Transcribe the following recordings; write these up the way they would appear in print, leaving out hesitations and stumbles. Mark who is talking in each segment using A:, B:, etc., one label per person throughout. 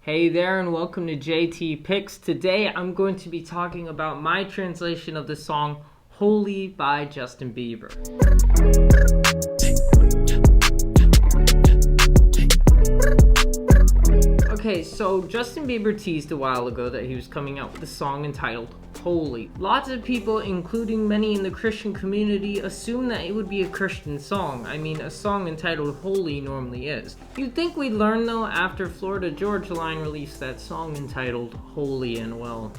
A: Hey there and welcome to JT Picks. Today I'm going to be talking about my translation of the song Holy by Justin Bieber. Okay, so Justin Bieber teased a while ago that he was coming out with a song entitled Holy. Lots of people, including many in the Christian community, assume that it would be a Christian song. I mean, a song entitled Holy normally is. You'd think we'd learn though after Florida Georgia Line released that song entitled Holy, and well,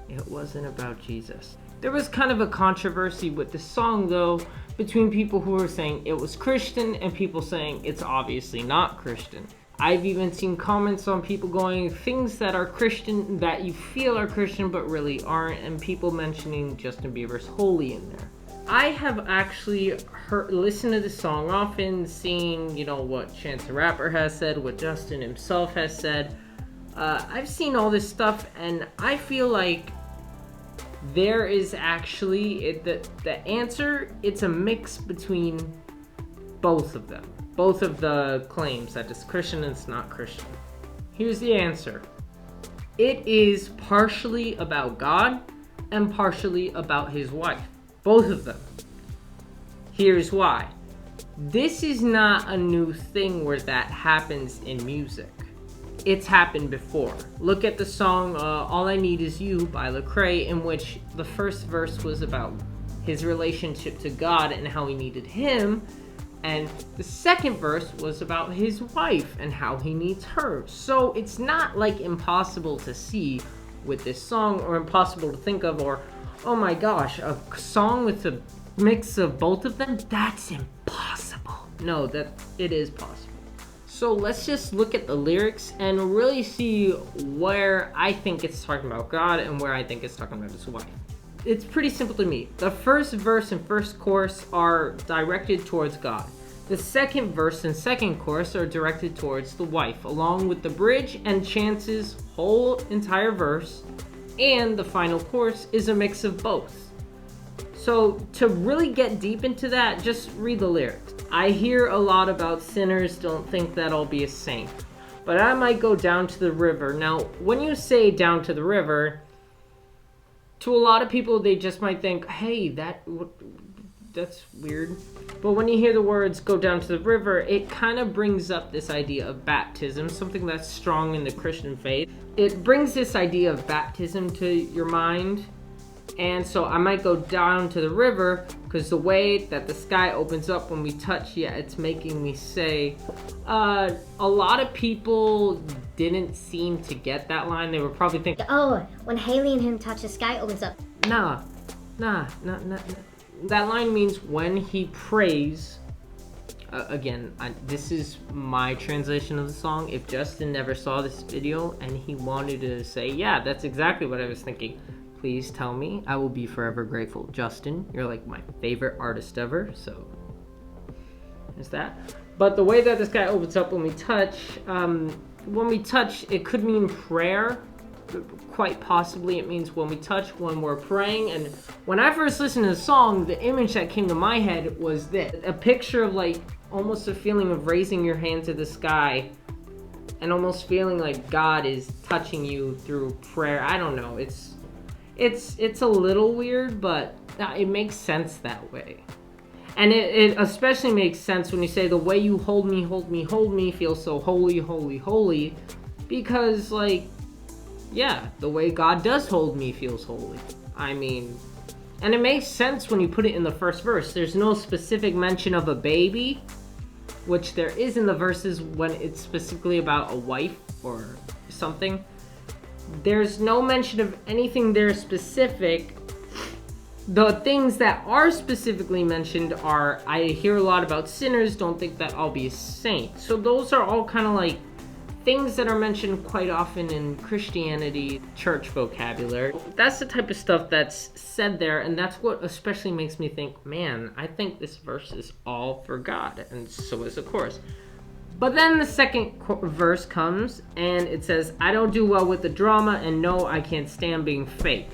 A: it wasn't about Jesus. There was kind of a controversy with the song though, between people who were saying it was Christian and people saying it's obviously not Christian. I've even seen comments on people going, things that are Christian, that you feel are Christian but really aren't, and people mentioning Justin Bieber's Holy in there. I have actually listened to the song often, seen, what Chance the Rapper has said, what Justin himself has said. I've seen all this stuff, and I feel like there is actually, the answer, it's a mix between both of them. Both of the claims that it's Christian and it's not Christian. Here's the answer. It is partially about God and partially about his wife. Both of them. Here's why. This is not a new thing where that happens in music. It's happened before. Look at the song All I Need Is You by Lecrae, in which the first verse was about his relationship to God and how he needed him. And the second verse was about his wife and how he needs her. So it's not like impossible to see with this song, or impossible to think of, or oh my gosh, a song with a mix of both of them? That's impossible. No, that it is possible. So let's just look at the lyrics and really see where I think it's talking about God and where I think it's talking about his wife. It's pretty simple to me. The first verse and first chorus are directed towards God. The second verse and second chorus are directed towards the wife, along with the bridge and Chance's whole entire verse, and the final chorus is a mix of both. So to really get deep into that, just read the lyrics. I hear a lot about sinners, don't think that I'll be a saint, but I might go down to the river. Now, when you say down to the river, to a lot of people, they just might think, hey, that's weird. But when you hear the words go down to the river, it kind of brings up this idea of baptism, something that's strong in the Christian faith. It brings this idea of baptism to your mind. And so I might go down to the river because the way that the sky opens up when we touch, it's making me say, a lot of people didn't seem to get that line. They were probably thinking,
B: oh, when Haley and him touch, the sky opens up.
A: Nah. That line means when he prays. Again, this is my translation of the song. If Justin never saw this video and he wanted to say, yeah, that's exactly what I was thinking, please tell me. I will be forever grateful. Justin, you're like my favorite artist ever, so there's that. But the way that this guy opens up when we touch, it could mean prayer. Quite possibly it means when we touch, when we're praying. And when I first listened to the song, the image that came to my head was this. A picture of like almost a feeling of raising your hand to the sky and almost feeling like God is touching you through prayer. I don't know. It's a little weird, but it makes sense that way. And it especially makes sense when you say the way you hold me feels so holy, holy, holy. Because the way God does hold me feels holy. I mean, and it makes sense when you put it in the first verse. There's no specific mention of a baby, which there is in the verses when it's specifically about a wife or something. There's no mention of anything there specific. The things that are specifically mentioned are, I hear a lot about sinners, don't think that I'll be a saint. So those are all kind of like things that are mentioned quite often in Christianity, church vocabulary. That's the type of stuff that's said there, and that's what especially makes me think, man, I think this verse is all for God, and so is the chorus. But then the second verse comes, and it says, I don't do well with the drama, and no, I can't stand being fake.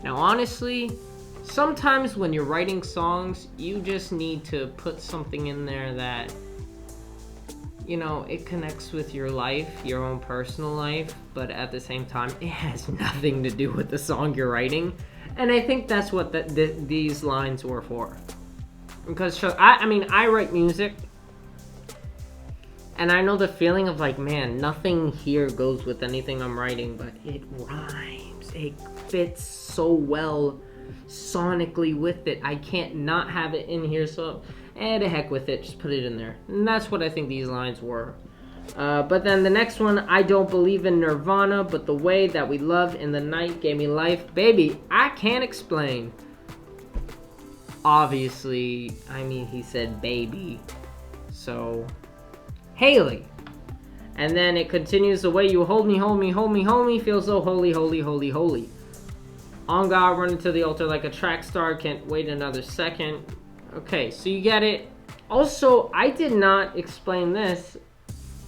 A: Now, honestly, sometimes when you're writing songs, you just need to put something in there that it connects with your life, your own personal life, but at the same time, it has nothing to do with the song you're writing. And I think that's what these lines were for. Because I write music, and I know the feeling of like, man, nothing here goes with anything I'm writing, but it rhymes. It fits so well sonically with it. I can't not have it in here, so to heck with it, just put it in there. And that's what I think these lines were. But then the next one, I don't believe in Nirvana, but the way that we loved in the night gave me life. Baby, I can't explain. Obviously, he said baby. So, Haley. And then it continues, the way you hold me, hold me, hold me, hold me, feel so holy, holy, holy, holy. On God, running to the altar like a track star, can't wait another second. Okay, so you get it. Also, I did not explain this,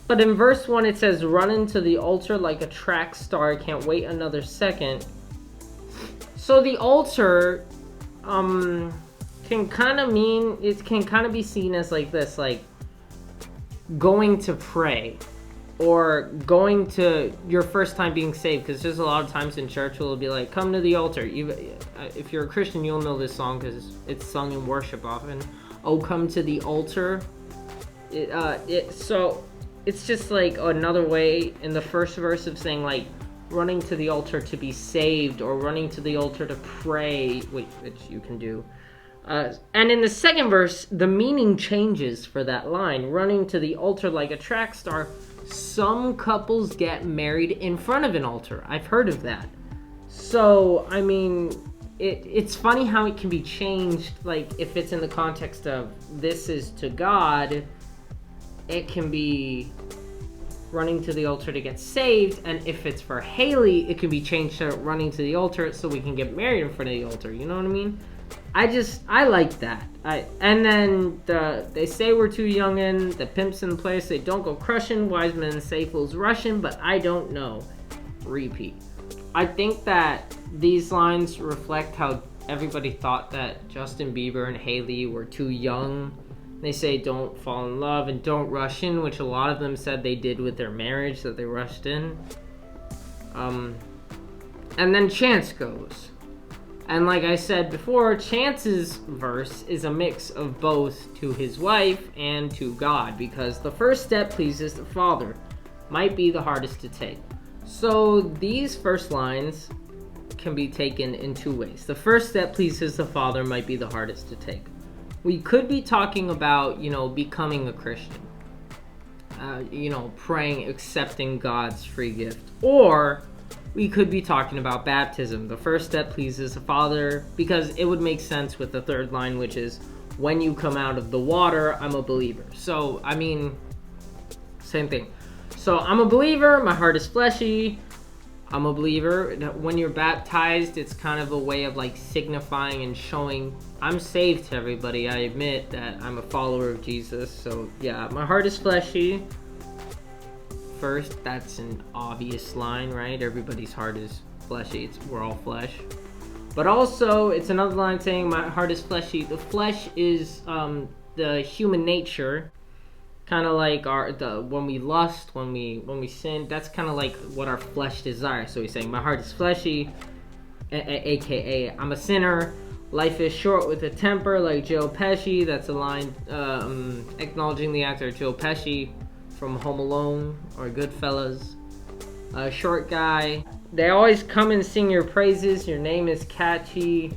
A: but in verse 1 it says, running to the altar like a track star, can't wait another second. So the altar, can kind of be seen as like this, like going to pray, or going to your first time being saved, because there's a lot of times in church where it'll be like, come to the altar. If you're a Christian, you'll know this song because it's sung in worship often. Oh, come to the altar. So it's just like another way in the first verse of saying like running to the altar to be saved, or running to the altar to pray, which you can do. And in the second verse, the meaning changes for that line, running to the altar like a track star. Some couples get married in front of an altar. I've heard of that. So, it's funny how it can be changed. Like, if it's in the context of this is to God, it can be running to the altar to get saved. And if it's for Haley, it can be changed to running to the altar so we can get married in front of the altar. You know what I mean? I like that. And then they say we're too youngin', the pimps in place, they don't go crushing, wise men say fools rushing, but I don't know. Repeat. I think that these lines reflect how everybody thought that Justin Bieber and Haley were too young. They say don't fall in love and don't rush in, which a lot of them said they did with their marriage, that they rushed in. And then Chance goes. And like I said before, Chance's verse is a mix of both to his wife and to God, because the first step pleases the Father might be the hardest to take. So these first lines can be taken in two ways. The first step pleases the Father might be the hardest to take. We could be talking about, becoming a Christian. Praying, accepting God's free gift. Or we could be talking about baptism. The first step pleases the Father, because it would make sense with the third line, which is, when you come out of the water, I'm a believer. So, same thing. So, I'm a believer, my heart is fleshy. I'm a believer. When you're baptized, it's kind of a way of like signifying and showing I'm saved to everybody. I admit that I'm a follower of Jesus. So, yeah, my heart is fleshy. First, that's an obvious line, right? Everybody's heart is fleshy. We're all flesh. But also, it's another line saying my heart is fleshy. The flesh is the human nature, kind of like when we lust, when we sin. That's kind of like what our flesh desires. So he's saying my heart is fleshy, aka I'm a sinner. Life is short with a temper, like Joe Pesci. That's a line acknowledging the actor Joe Pesci from Home Alone or Goodfellas. Short guy. They always come and sing your praises. Your name is catchy.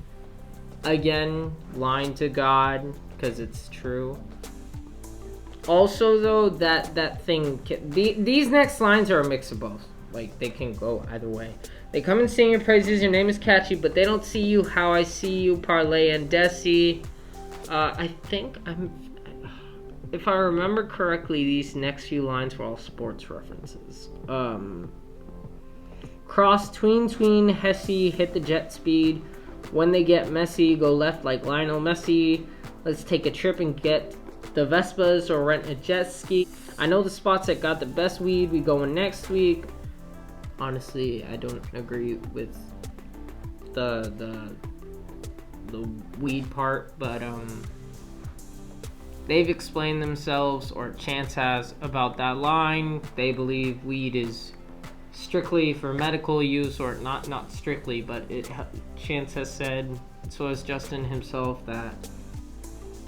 A: Again, line to God, because it's true. Also, though, that thing... These next lines are a mix of both. Like, they can go either way. They come and sing your praises. Your name is catchy, but they don't see you how I see you. Parlay and Desi. I think if I remember correctly, these next few lines were all sports references. Cross, tween, Hesse, hit the jet speed. When they get messy, go left like Lionel Messi. Let's take a trip and get the Vespas or rent a jet ski. I know the spots that got the best weed. We going next week. Honestly, I don't agree with the weed part, but They've explained themselves, or Chance has, about that line. They believe weed is strictly for medical use, or not strictly, but Chance has said, so has Justin himself, that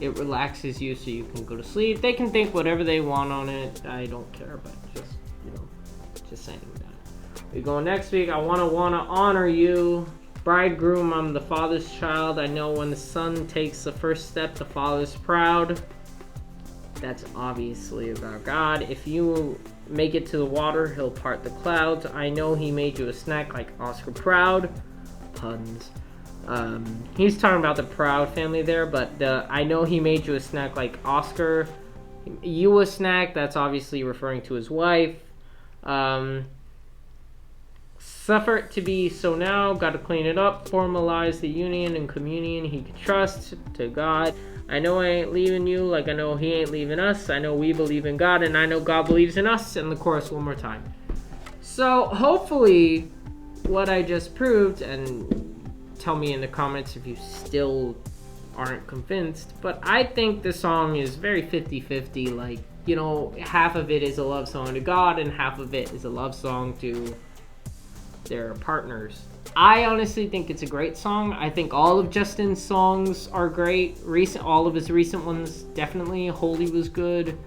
A: it relaxes you so you can go to sleep. They can think whatever they want on it. I don't care, but just saying that. We go next week. I wanna honor you. Bridegroom, I'm the father's child. I know when the son takes the first step, the father's proud. That's obviously about God. If you make it to the water, he'll part the clouds. I know he made you a snack like Oscar Proud. Puns. He's talking about the Proud family there, but I know he made you a snack like Oscar. You a snack, that's obviously referring to his wife. Suffer it to be so now, gotta clean it up, formalize the union and communion he can trust to God. I know I ain't leaving you, like I know he ain't leaving us. I know we believe in God, and I know God believes in us. And the chorus one more time. So hopefully what I just proved, and tell me in the comments if you still aren't convinced, but I think the song is very 50-50. Like, you know, half of it is a love song to God and half of it is a love song to their partners. I honestly think it's a great song. I think all of Justin's songs are great. All of his recent ones, definitely. Holy was good.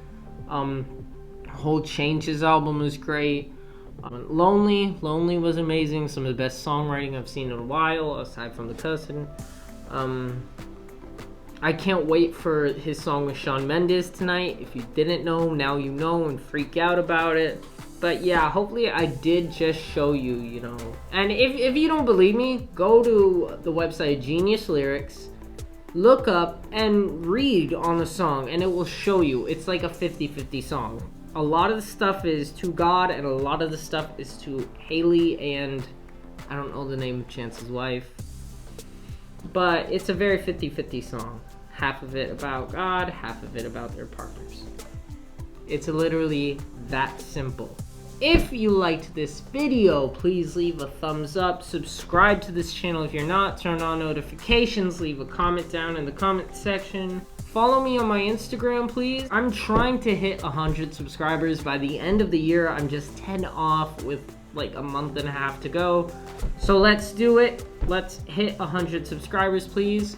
A: Whole Changes album was great. Lonely was amazing. Some of the best songwriting I've seen in a while, aside from The Cousin. I can't wait for his song with Shawn Mendes tonight. If you didn't know, now you know, and freak out about it. But yeah, hopefully I did just show you, you know. And if you don't believe me, go to the website Genius Lyrics, look up and read on the song, and it will show you. It's like a 50-50 song. A lot of the stuff is to God, and a lot of the stuff is to Haley and I don't know the name of Chance's wife. But it's a very 50-50 song. Half of it about God, half of it about their partners. It's literally that simple. If you liked this video, please leave a thumbs up. Subscribe to this channel if you're not. Turn on notifications. Leave a comment down in the comment section. Follow me on my Instagram, please. I'm trying to hit 100 subscribers by the end of the year. I'm just 10 off with like a month and a half to go. So let's do it. Let's hit 100 subscribers, please.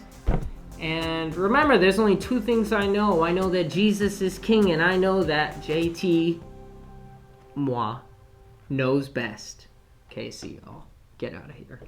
A: And remember, there's only two things I know. I know that Jesus is king, and I know that JT, moi, knows best. Okay, see y'all. Get out of here.